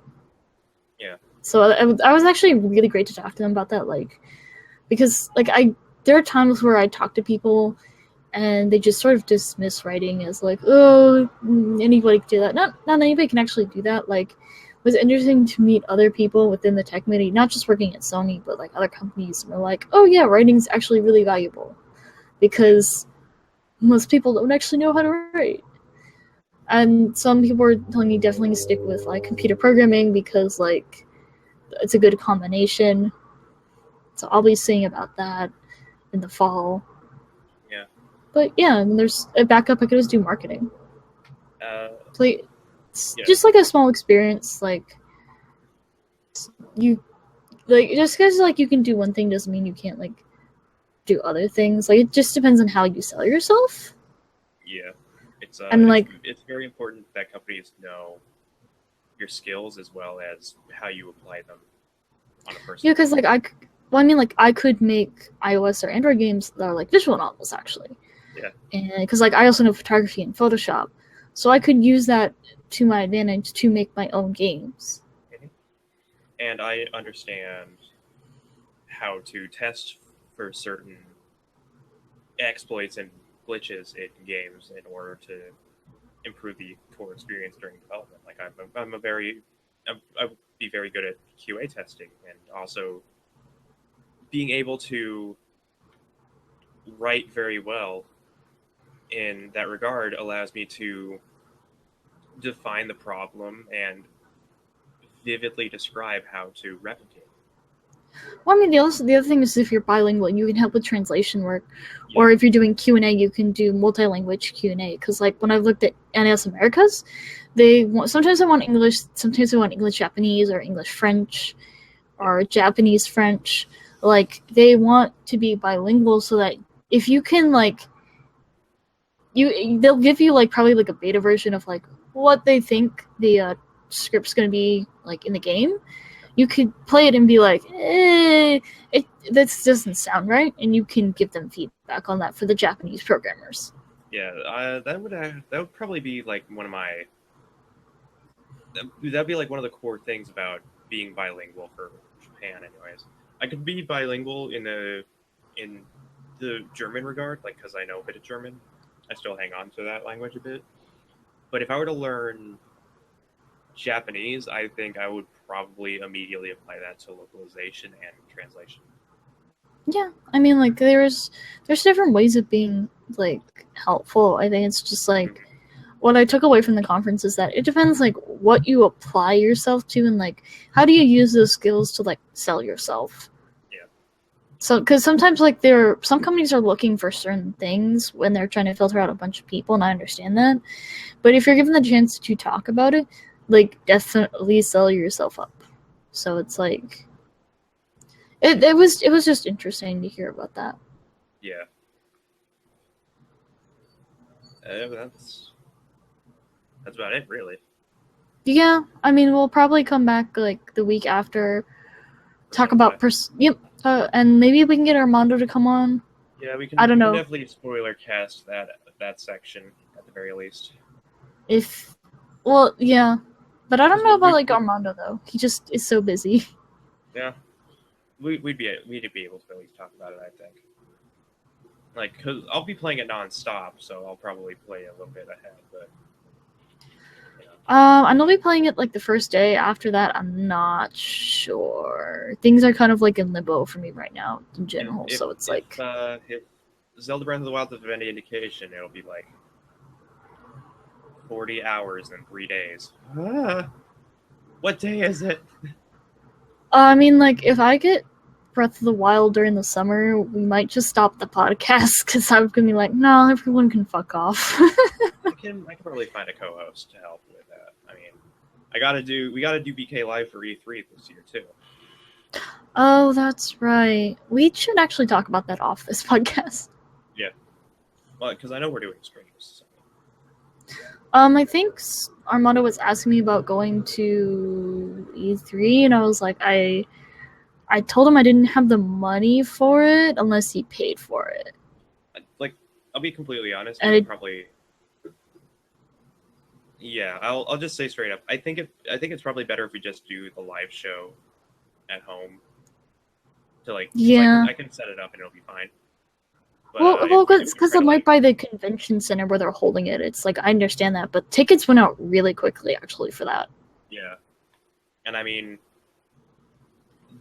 Yeah. So I was actually really great to talk to them about that, like because like there are times where I talk to people and they just sort of dismiss writing as like, oh, anybody can do that. Not anybody can actually do that. Like it was interesting to meet other people within the tech community, not just working at Sony, but like other companies, and they're like, oh yeah, writing's actually really valuable because most people don't actually know how to write. And some people were telling me definitely stick with like computer programming because like it's a good combination. So I'll be seeing about that in the fall. Yeah. But yeah, and there's a backup. I could just do marketing. Like Yeah. just like a small experience. Like you, like just because like you can do one thing doesn't mean you can't like do other things. Like it just depends on how you sell yourself. Yeah. And like it's very important that companies know your skills as well as how you apply them on a personal. yeah, because like I could make iOS or Android games that are like visual novels actually. Yeah. And because like I also know photography and Photoshop, so I could use that to my advantage to make my own games. And I understand how to test for certain exploits and glitches in games in order to improve the core experience during development. Like I would be very good at QA testing, and also being able to write very well in that regard allows me to define the problem and vividly describe how to replicate. Well, I mean, the other thing is if you're bilingual, you can help with translation work, Yeah. or if you're doing Q&A, you can do multi-language Q&A. Because like when I've looked at NS Americas, sometimes they want English, sometimes they want English Japanese or English French, or Japanese French. Like they want to be bilingual so that if you can like, they'll give you like probably like a beta version of like what they think the script's gonna be like in the game. You could play it and be like, that doesn't sound right, and you can give them feedback on that for the Japanese programmers. Yeah, that would probably be like one of my. That'd be like one of the core things about being bilingual for Japan, anyways. I could be bilingual in the German regard, like because I know a bit of German. I still hang on to that language a bit. But if I were to learn Japanese, I think I would probably immediately apply that to localization and translation. Yeah, I mean, like, there's different ways of being, like, helpful. I think it's just, like, what I took away from the conference is that it depends, like, what you apply yourself to and, like, how do you use those skills to, like, sell yourself. Yeah. So, because sometimes, like, some companies are looking for certain things when they're trying to filter out a bunch of people, and I understand that. But if you're given the chance to talk about it, like, definitely sell yourself up. So it's like... It was just interesting to hear about that. Yeah. That's about it, really. Yeah, I mean, we'll probably come back like the week after, talk about and maybe we can get Armando to come on. Yeah, we can. I don't know. Can definitely spoiler cast that section at the very least. Yeah, but I don't know about like Armando though. He just is so busy. Yeah, we'd be able to at least talk about it. I think. Like, cause I'll be playing it nonstop, so I'll probably play a little bit ahead. But I know we'll be playing it like the first day. After that, I'm not sure. Things are kind of like in limbo for me right now in general. So it's like if Zelda Breath of the Wild is any indication, it'll be like 40 hours in 3 days. What day is it? I mean, like, if I get Breath of the Wild during the summer, we might just stop the podcast because I'm gonna be like, no, everyone can fuck off. I can probably find a co-host to help with that. I mean, we gotta do BK Live for E3 this year too. Oh, that's right. We should actually talk about that off this podcast. Yeah, well, because I know we're doing streams. So. I think Armando was asking me about going to E3, and I was like, I told him I didn't have the money for it unless he paid for it. Like, I'll be completely honest. Probably. Yeah, I'll just say straight up. I think it's probably better if we just do the live show at home. To like, yeah, I can set it up and it'll be fine. But, well, because I'm right by the convention center where they're holding it. It's like I understand that, but tickets went out really quickly actually for that. Yeah, and I mean,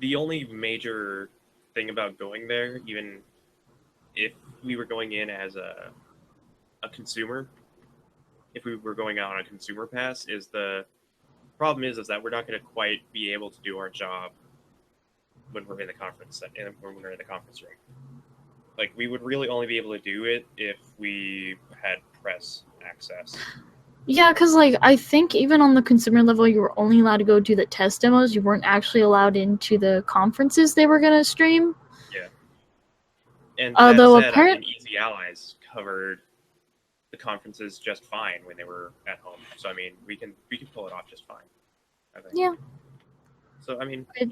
the only major thing about going there, even if we were going in as a consumer, if we were going out on a consumer pass, is the problem is that we're not going to quite be able to do our job when we're in the conference when we're in the conference room. Like, we would really only be able to do it if we had press access. Yeah, because, like, I think even on the consumer level, you were only allowed to go do the test demos. You weren't actually allowed into the conferences they were going to stream. Yeah. And although that said, I mean, Easy Allies covered the conferences just fine when they were at home. So, I mean, we can pull it off just fine, I think. Yeah. So, I mean, I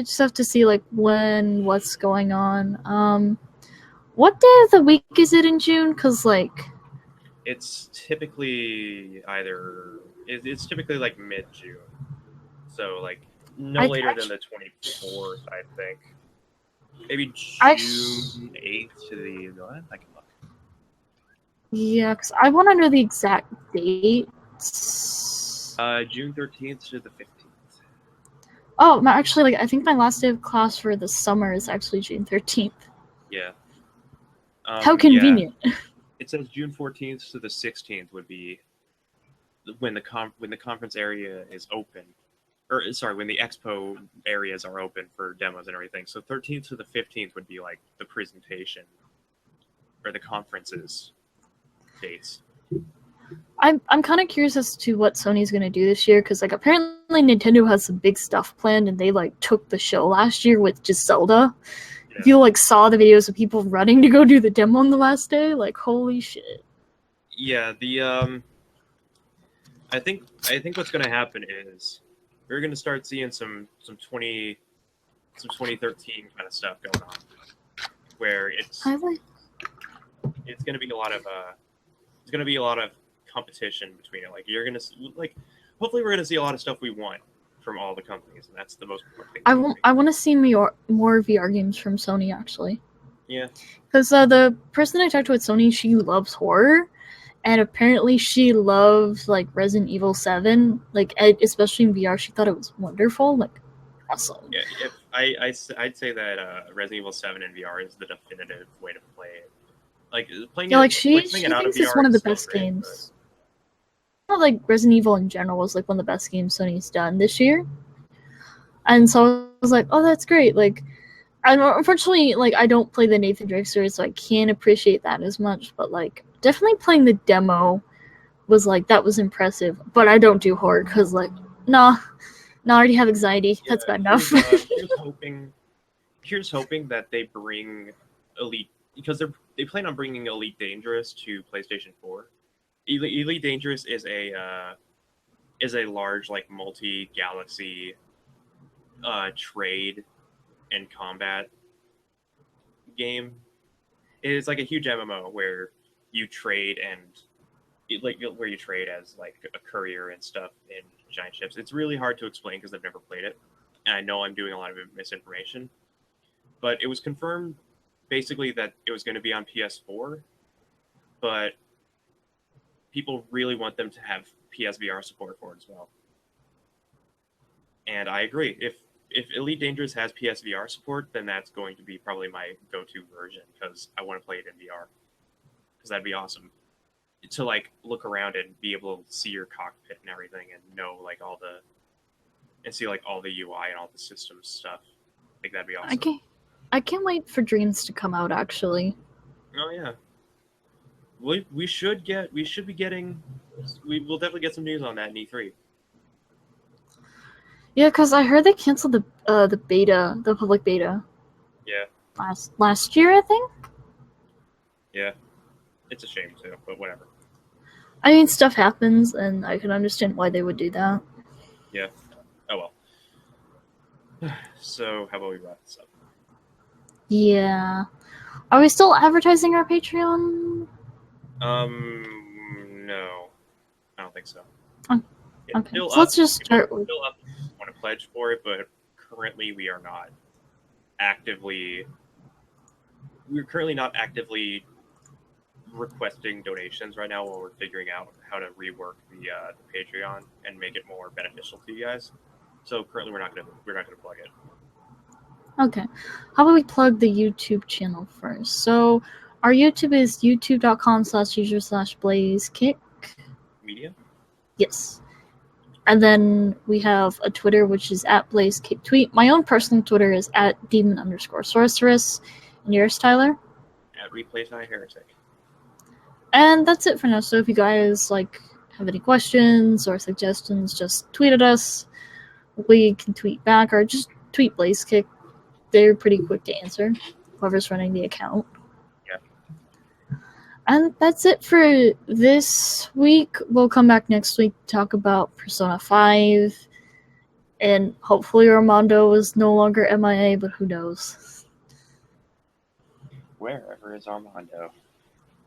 just have to see, like, what's going on. What day of the week is it in June? Because, like... It's typically it's typically, like, mid-June. So, like, no later than the 24th, I think. Maybe June 8th to the... What? I can look. Yeah, because I want to know the exact date. June 13th to the 15th. Oh, actually, like, I think my last day of class for the summer is actually June 13th. Yeah. How convenient. Yeah. It says June 14th to the 16th would be when the conference area is open. Or, sorry, when the expo areas are open for demos and everything. So 13th to the 15th would be, like, the presentation or the conferences dates. I'm kind of curious as to what Sony's going to do this year, because, like, apparently Nintendo has some big stuff planned, and they, like, took the show last year with just Zelda. Yeah. If you, like, saw the videos of people running to go do the demo on the last day, like, holy shit. Yeah, I think what's going to happen is we're going to start seeing some 2013 kind of stuff going on, where it's going to be a lot of competition between it. Like, you're gonna hopefully we're gonna see a lot of stuff we want from all the companies, and that's the most important thing. I want to see more VR games from Sony, actually. Yeah, because the person I talked to at Sony, she loves horror, and apparently she loved like Resident Evil 7, like especially in VR. She thought it was wonderful, like awesome. Yeah, if I'd say that Resident Evil 7 in VR is the definitive way to play it. Like playing Yeah, like playing she it out of thinks it's VR one of is the still best great. games. Not like Resident Evil in general was like one of the best games Sony's done this year, and so I was like, oh, that's great. Like, unfortunately, like I don't play the Nathan Drake series, so I can't appreciate that as much. But like, definitely playing the demo was like that was impressive. But I don't do horror because like, nah, I already have anxiety. Yeah, That's bad enough. here's hoping that they bring Elite, because they plan on bringing Elite Dangerous to PlayStation 4. Elite Dangerous is a large like multi-galaxy trade and combat game. It's like a huge MMO where you trade and where you trade as like a courier and stuff in giant ships. It's really hard to explain because I've never played it, and I know I'm doing a lot of misinformation. But it was confirmed basically that it was going to be on PS4, but people really want them to have PSVR support for it as well. And I agree. If Elite Dangerous has PSVR support, then that's going to be probably my go-to version because I want to play it in VR. Because that'd be awesome to like look around and be able to see your cockpit and everything and know like see like all the UI and all the system stuff. Like that'd be awesome. I can't wait for Dreams to come out. Actually, Oh yeah, we should be getting we will definitely get some news on that in E3. yeah, because I heard they canceled the beta, the public beta. Yeah. Last year, I think. Yeah, it's a shame too, but whatever. I mean, stuff happens, and I can understand why they would do that. Yeah. Oh well. So how about we wrap this up? Yeah. Are we still advertising our Patreon? No, I don't think so. Oh, okay, so let's just start with. Still up. Want to pledge for it, but currently we are not actively. We're currently not actively requesting donations right now while we're figuring out how to rework the Patreon and make it more beneficial to you guys. So currently we're not gonna plug it. Okay. How about we plug the YouTube channel first? So our YouTube is youtube.com/user/blazekick. Media? Yes. And then we have a Twitter, which is @blazekicktweet. My own personal Twitter is @demon_sorceress. And yours, Tyler? @replayTyHeretic. And that's it for now. So if you guys like have any questions or suggestions, just tweet at us. We can tweet back or just tweet BlazeKick. They're pretty quick to answer, whoever's running the account. Yeah. And that's it for this week. We'll come back next week to talk about Persona 5. And hopefully Armando is no longer MIA, but who knows? Wherever is Armando?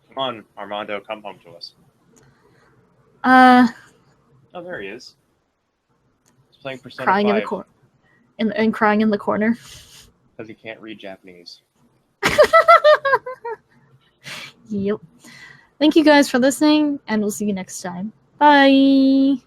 Come on, Armando, come home to us. Oh, there he is. He's playing Persona crying 5. in the corner. And crying in the corner. Because he can't read Japanese. Yep. Thank you guys for listening, and we'll see you next time. Bye!